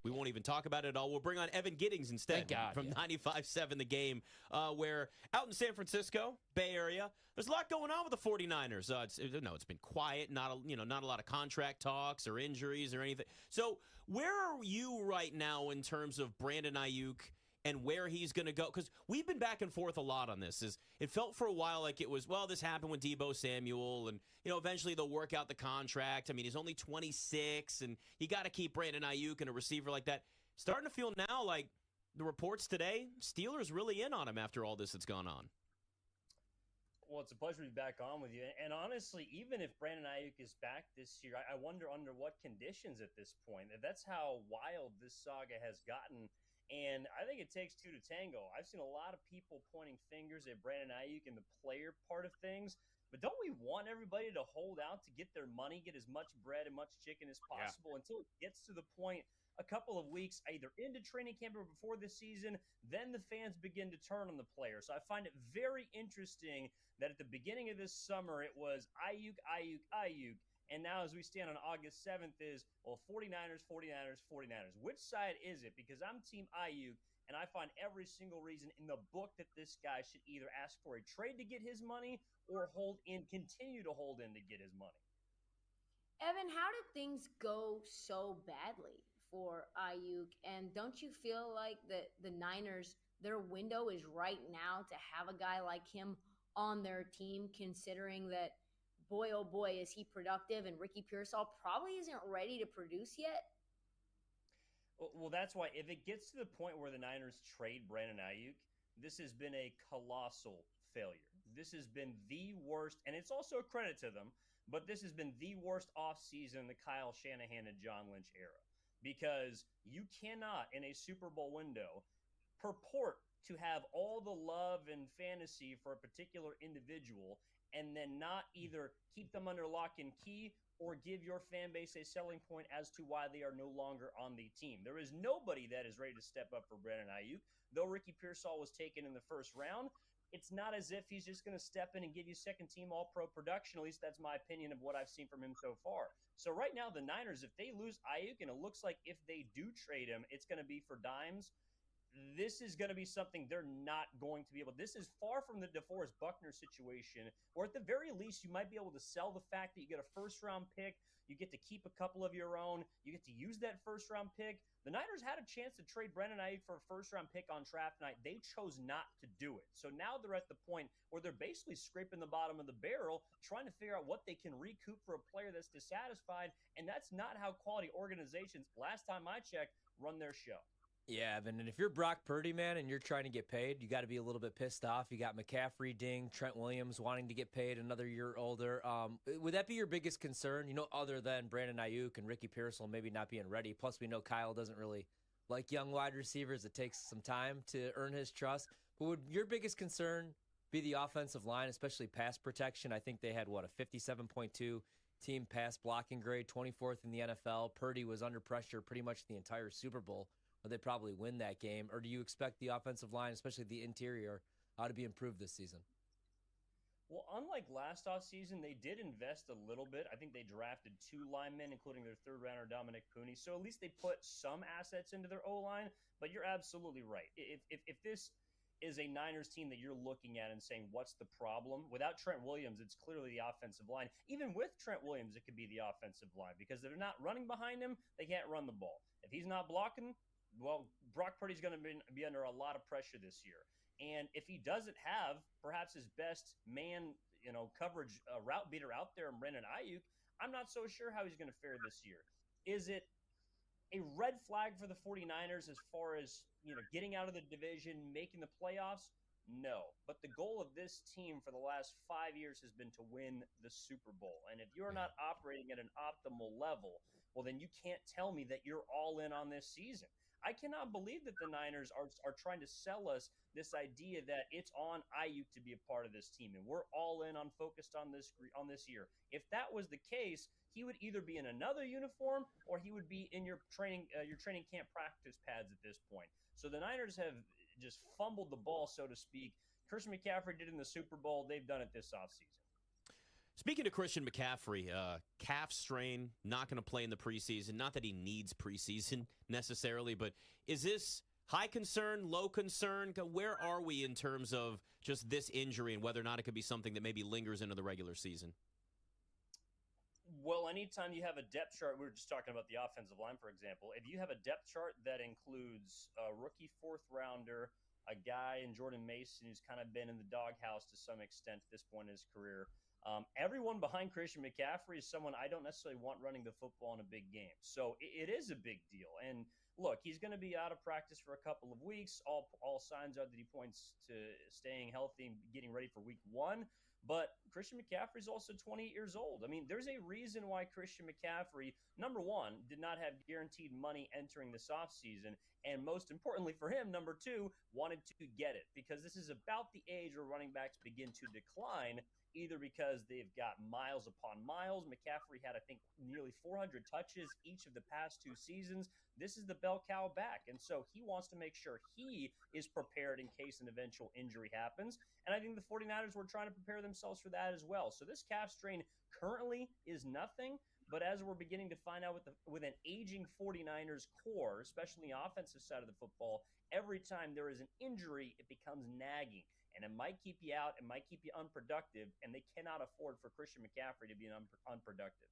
We won't even talk about it at all. We'll bring on Evan Giddings instead. Thank God, from 95.7 The Game, where out in San Francisco, Bay Area, there's a lot going on with the 49ers. It's been quiet, not a lot of contract talks or injuries or anything. So where are you right now in terms of Brandon Aiyuk and where he's going to go? Because we've been back and forth a lot on this. It felt for a while like it was, well, this happened with Deebo Samuel, and eventually they'll work out the contract. I mean, he's only 26, and you got to keep Brandon Aiyuk and a receiver like that. Starting to feel now like the reports today, Steelers really in on him after all this that's gone on. Well, it's a pleasure to be back on with you. And honestly, even if Brandon Aiyuk is back this year, I wonder under what conditions at this point. That's how wild this saga has gotten. And I think it takes two to tango. I've seen a lot of people pointing fingers at Brandon Aiyuk and the player part of things. But don't we want everybody to hold out to get their money, get as much bread and much chicken as possible until it gets to the point a couple of weeks either into training camp or before the season, then the fans begin to turn on the player. So I find it very interesting that at the beginning of this summer, it was Aiyuk, Aiyuk, Aiyuk. And now as we stand on August 7th is, 49ers, 49ers, 49ers. Which side is it? Because I'm Team Aiyuk, and I find every single reason in the book that this guy should either ask for a trade to get his money or continue to hold in to get his money. Evan, how did things go so badly for Aiyuk? And don't you feel like the Niners, their window is right now to have a guy like him on their team, considering that, boy, oh boy, is he productive, and Ricky Pearsall probably isn't ready to produce yet? Well, that's why if it gets to the point where the Niners trade Brandon Aiyuk, this has been a colossal failure. This has been the worst, and it's also a credit to them, but this has been the worst offseason in the Kyle Shanahan and John Lynch era, because you cannot, in a Super Bowl window, purport to have all the love and fantasy for a particular individual and then not either keep them under lock and key or give your fan base a selling point as to why they are no longer on the team. There is nobody that is ready to step up for Brandon Aiyuk. Though Ricky Pearsall was taken in the first round, it's not as if he's just going to step in and give you second-team all-pro production. At least that's my opinion of what I've seen from him so far. So right now, the Niners, if they lose Aiyuk, and it looks like if they do trade him, it's going to be for dimes, this is going to be something they're not going to be able. This is far from the DeForest Buckner situation, or at the very least, you might be able to sell the fact that you get a first-round pick, you get to keep a couple of your own, you get to use that first-round pick. The Niners had a chance to trade Brandon Aiyuk for a first-round pick on draft night. They chose not to do it. So now they're at the point where they're basically scraping the bottom of the barrel, trying to figure out what they can recoup for a player that's dissatisfied, and that's not how quality organizations, last time I checked, run their show. Yeah, Evan, and if you're Brock Purdy, man, and you're trying to get paid, you got to be a little bit pissed off. You got McCaffrey, Ding, Trent Williams wanting to get paid another year older. Would that be your biggest concern, other than Brandon Aiyuk and Ricky Pearsall maybe not being ready? Plus, we know Kyle doesn't really like young wide receivers. It takes some time to earn his trust. But would your biggest concern be the offensive line, especially pass protection? I think they had, a 57.2 team pass blocking grade, 24th in the NFL. Purdy was under pressure pretty much the entire Super Bowl. They probably win that game? Or do you expect the offensive line, especially the interior, to be improved this season? Well, unlike last offseason, they did invest a little bit. I think they drafted 2 linemen, including their third-rounder Dominic Pooney. So at least they put some assets into their O-line. But you're absolutely right. If this is a Niners team that you're looking at and saying, what's the problem? Without Trent Williams, it's clearly the offensive line. Even with Trent Williams, it could be the offensive line, because if they're not running behind him, they can't run the ball. If he's not blocking, well, Brock Purdy's going to be under a lot of pressure this year. And if he doesn't have perhaps his best man, coverage route beater out there in Brandon Aiyuk, I'm not so sure how he's going to fare this year. Is it a red flag for the 49ers as far as, getting out of the division, making the playoffs? No. But the goal of this team for the last 5 years has been to win the Super Bowl. And if you're not operating at an optimal level, well, then you can't tell me that you're all in on this season. I cannot believe that the Niners are trying to sell us this idea that it's on Aiyuk to be a part of this team, and we're all in on focused on this year. If that was the case, he would either be in another uniform or he would be in your training camp practice pads at this point. So the Niners have just fumbled the ball, so to speak. Christian McCaffrey did in the Super Bowl. They've done it this offseason. Speaking of Christian McCaffrey, calf strain, not going to play in the preseason. Not that he needs preseason necessarily, but is this high concern, low concern? Where are we in terms of just this injury and whether or not it could be something that maybe lingers into the regular season? Well, anytime you have a depth chart, we were just talking about the offensive line, for example. If you have a depth chart that includes a rookie fourth rounder, a guy in Jordan Mason who's kind of been in the doghouse to some extent at this point in his career, everyone behind Christian McCaffrey is someone I don't necessarily want running the football in a big game. So it is a big deal. And look, he's going to be out of practice for a couple of weeks. All signs are that he points to staying healthy and getting ready for week one. But Christian McCaffrey is also 28 years old. I mean, there's a reason why Christian McCaffrey, number one, did not have guaranteed money entering this offseason. And most importantly for him, number two, wanted to get it because this is about the age where running backs begin to decline, either because they've got miles upon miles. McCaffrey had, I think, nearly 400 touches each of the past 2 seasons. This is the bell cow back. And so he wants to make sure he is prepared in case an eventual injury happens. And I think the 49ers were trying to prepare themselves for that as well. So this calf strain currently is nothing. But as we're beginning to find out with an aging 49ers core, especially the offensive side of the football, every time there is an injury, it becomes nagging. And it might keep you out, it might keep you unproductive, and they cannot afford for Christian McCaffrey to be unproductive.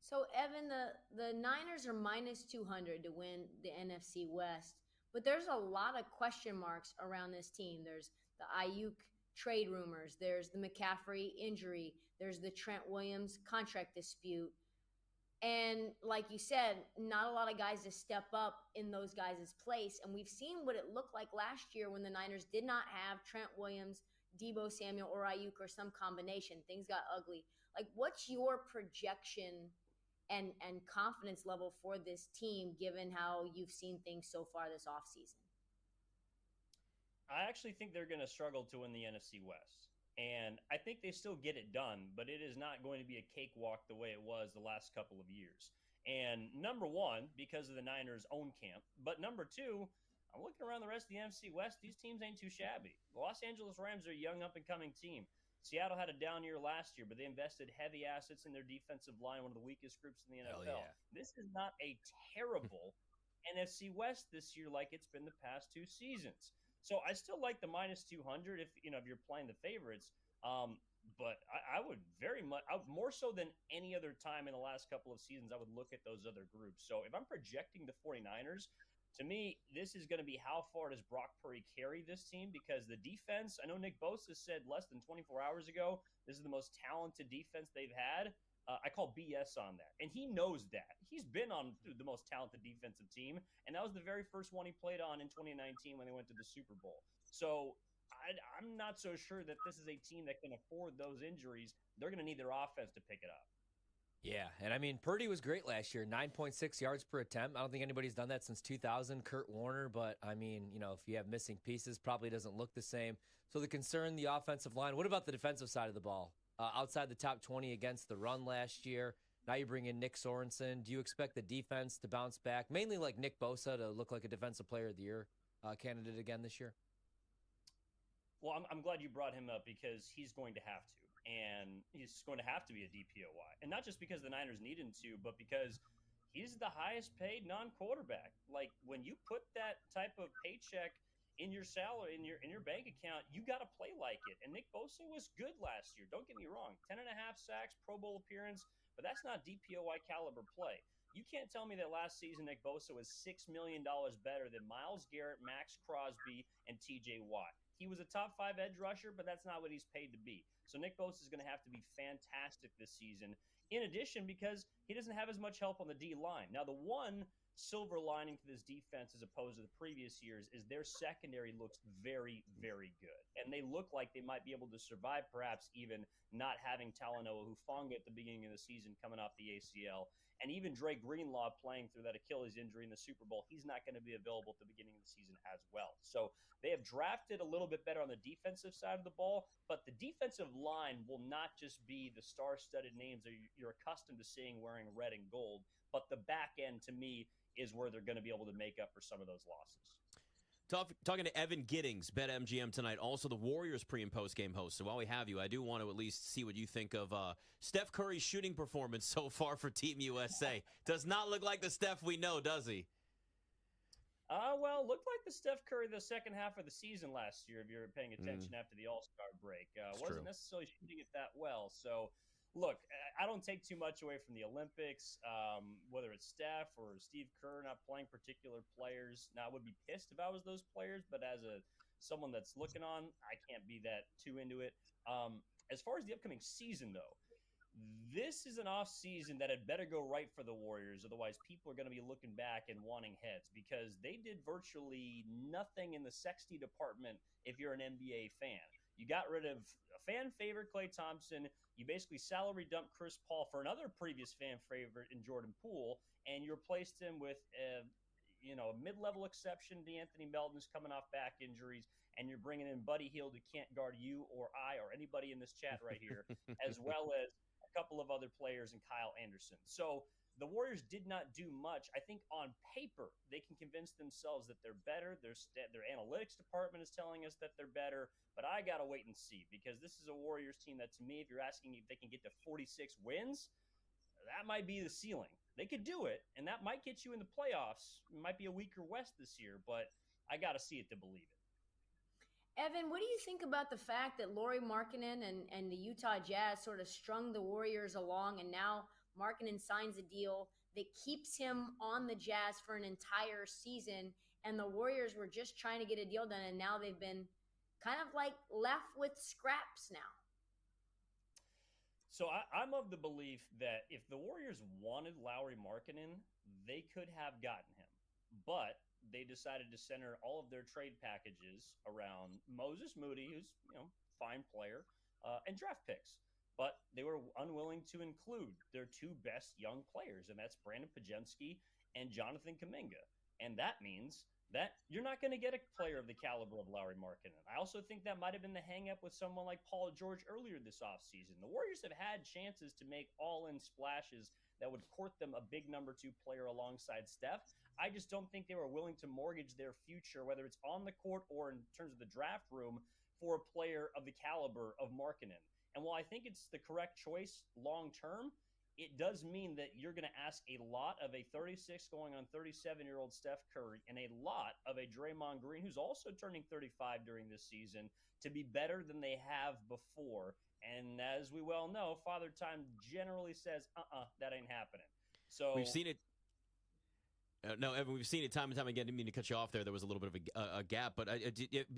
So, Evan, the Niners are minus 200 to win the NFC West, but there's a lot of question marks around this team. There's the Aiyuk trade rumors, there's the McCaffrey injury, there's the Trent Williams contract dispute. And like you said, not a lot of guys to step up in those guys' place. And we've seen what it looked like last year when the Niners did not have Trent Williams, Deebo Samuel, or Aiyuk, or some combination. Things got ugly. Like, what's your projection and confidence level for this team, given how you've seen things so far this offseason? I actually think they're going to struggle to win the NFC West. And I think they still get it done, but it is not going to be a cakewalk the way it was the last couple of years. And number one, because of the Niners' own camp. But number two, I'm looking around the rest of the NFC West. These teams ain't too shabby. The Los Angeles Rams are a young, up-and-coming team. Seattle had a down year last year, but they invested heavy assets in their defensive line, one of the weakest groups in the NFL. Yeah. This is not a terrible NFC West this year like it's been the past 2 seasons. So I still like the minus 200 if you're playing the favorites. But I would very much, more so than any other time in the last couple of seasons, I would look at those other groups. So if I'm projecting the 49ers, to me, this is going to be how far does Brock Purdy carry this team? Because the defense, I know Nick Bosa said less than 24 hours ago, this is the most talented defense they've had. I call BS on that. And he knows that. He's been on the most talented defensive team, and that was the very first one he played on in 2019 when they went to the Super Bowl. So I'm not so sure that this is a team that can afford those injuries. They're going to need their offense to pick it up. Yeah, and I mean, Purdy was great last year, 9.6 yards per attempt. I don't think anybody's done that since 2000, Kurt Warner. But, I mean, if you have missing pieces, probably doesn't look the same. So the concern, the offensive line. What about the defensive side of the ball? Outside the top 20 against the run last year. Now you bring in Nick Sorensen. Do you expect the defense to bounce back? Mainly like Nick Bosa to look like a Defensive Player of the Year candidate again this year? Well, I'm glad you brought him up because he's going to have to. And he's going to have to be a DPOY. And not just because the Niners need him to, but because he's the highest paid non-quarterback. Like, when you put that type of paycheck in your salary, in your bank account, you got to play like it. And Nick Bosa was good last year. Don't get me wrong. 10.5 sacks, Pro Bowl appearance, but that's not DPOY caliber play. You can't tell me that last season Nick Bosa was $6 million better than Myles Garrett, Max Crosby, and TJ Watt. He was a top 5 edge rusher, but that's not what he's paid to be. So Nick Bosa is going to have to be fantastic this season. In addition, because he doesn't have as much help on the D line. Now, the one silver lining to this defense as opposed to the previous years is their secondary looks very, very good. And they look like they might be able to survive, perhaps even not having Talanoa Hufanga at the beginning of the season coming off the ACL. And even Dre Greenlaw playing through that Achilles injury in the Super Bowl, he's not going to be available at the beginning of the season as well. So they have drafted a little bit better on the defensive side of the ball, but the defensive line will not just be the star-studded names that you're accustomed to seeing wearing red and gold, but the back end, to me, is where they're going to be able to make up for some of those losses. Talking to Evan Giddings, BetMGM tonight, also the Warriors pre- and post-game host. So while we have you, I do want to at least see what you think of Steph Curry's shooting performance so far for Team USA. Does not look like the Steph we know, does he? Well, it looked like the Steph Curry the second half of the season last year, if you're paying attention after the All-Star break. Wasn't necessarily shooting it that well. So, look, I don't take too much away from the Olympics, whether it's Steph or Steve Kerr not playing particular players. Now, I would be pissed if I was those players, but as someone that's looking on, I can't be that too into it. As far as the upcoming season, though, this is an off season that had better go right for the Warriors. Otherwise, people are going to be looking back and wanting heads because they did virtually nothing in the sexy department if you're an NBA fan. You got rid of a fan favorite, Klay Thompson. You basically salary dumped Chris Paul for another previous fan favorite in Jordan Poole, and you replaced him with a mid-level exception, DeAnthony Melton, who's coming off back injuries, and you're bringing in Buddy Hield, who can't guard you or I or anybody in this chat right here, as well as couple of other players and Kyle Anderson. So the Warriors did not do much. I think on paper, they can convince themselves that they're better. Their analytics department is telling us that they're better, but I got to wait and see because this is a Warriors team that, to me, if you're asking if they can get to 46 wins, that might be the ceiling. They could do it, and that might get you in the playoffs. It might be a weaker West this year, but I got to see it to believe it. Evan, what do you think about the fact that Lauri Markkanen and the Utah Jazz sort of strung the Warriors along, and now Markkanen signs a deal that keeps him on the Jazz for an entire season, and the Warriors were just trying to get a deal done, and now they've been kind of like left with scraps now? So I'm of the belief that if the Warriors wanted Lauri Markkanen, they could have gotten him. But they decided to center all of their trade packages around Moses Moody, who's fine player, and draft picks. But they were unwilling to include their two best young players, and that's Brandon Pajemski and Jonathan Kuminga. And that means that you're not going to get a player of the caliber of Lauri Markkanen. I also think that might have been the hang-up with someone like Paul George earlier this offseason. The Warriors have had chances to make all-in splashes that would court them a big number 2 player alongside Steph. I just don't think they were willing to mortgage their future, whether it's on the court or in terms of the draft room, for a player of the caliber of Markkanen. And while I think it's the correct choice long-term, it does mean that you're going to ask a lot of a 36 going on 37-year-old Steph Curry and a lot of a Draymond Green, who's also turning 35 during this season, to be better than they have before. And as we well know, Father Time generally says, that ain't happening. So we've seen it. No, Evan, we've seen it time and time again. I didn't mean to cut you off there. There was a little bit of a gap. But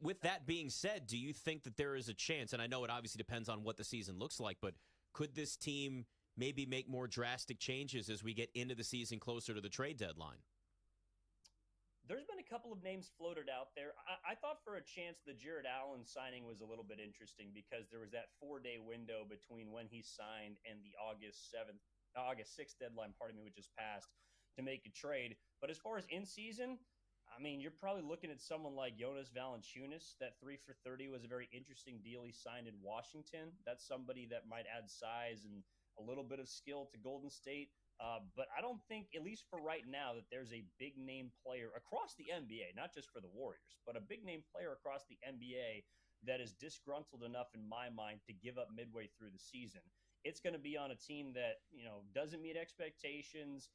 with that being said, do you think that there is a chance, and I know it obviously depends on what the season looks like, but could this team maybe make more drastic changes as we get into the season closer to the trade deadline? There's been a couple of names floated out there. I thought for a chance the Jared Allen signing was a little bit interesting because there was that 4-day window between when he signed and the August 6th deadline, which just passed, to make a trade. But as far as in season, I mean, you're probably looking at someone like Jonas Valanciunas. That 3 for $30 was a very interesting deal he signed in Washington. That's somebody that might add size and a little bit of skill to Golden State. But I don't think, at least for right now, that there's a big name player across the NBA, not just for the Warriors, but a big name player across the NBA that is disgruntled enough in my mind to give up midway through the season. It's going to be on a team that, doesn't meet expectations.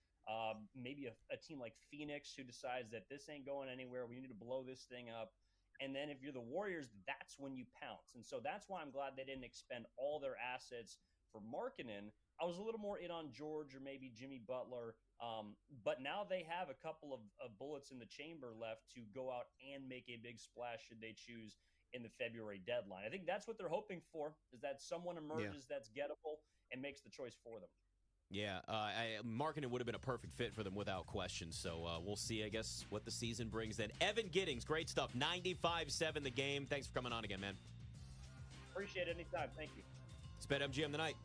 Maybe a team like Phoenix who decides that this ain't going anywhere. We need to blow this thing up. And then if you're the Warriors, that's when you pounce. And so that's why I'm glad they didn't expend all their assets for Markkanen. I was a little more in on George or maybe Jimmy Butler. But now they have a couple of bullets in the chamber left to go out and make a big splash should they choose in the February deadline. I think that's what they're hoping for, is that someone emerges that's gettable and makes the choice for them. Yeah, Markkanen would have been a perfect fit for them without question. So we'll see, I guess, what the season brings then. Evan Giddings, great stuff. 95-7 the game. Thanks for coming on again, man. Appreciate it anytime. Thank you. It's BetMGM tonight.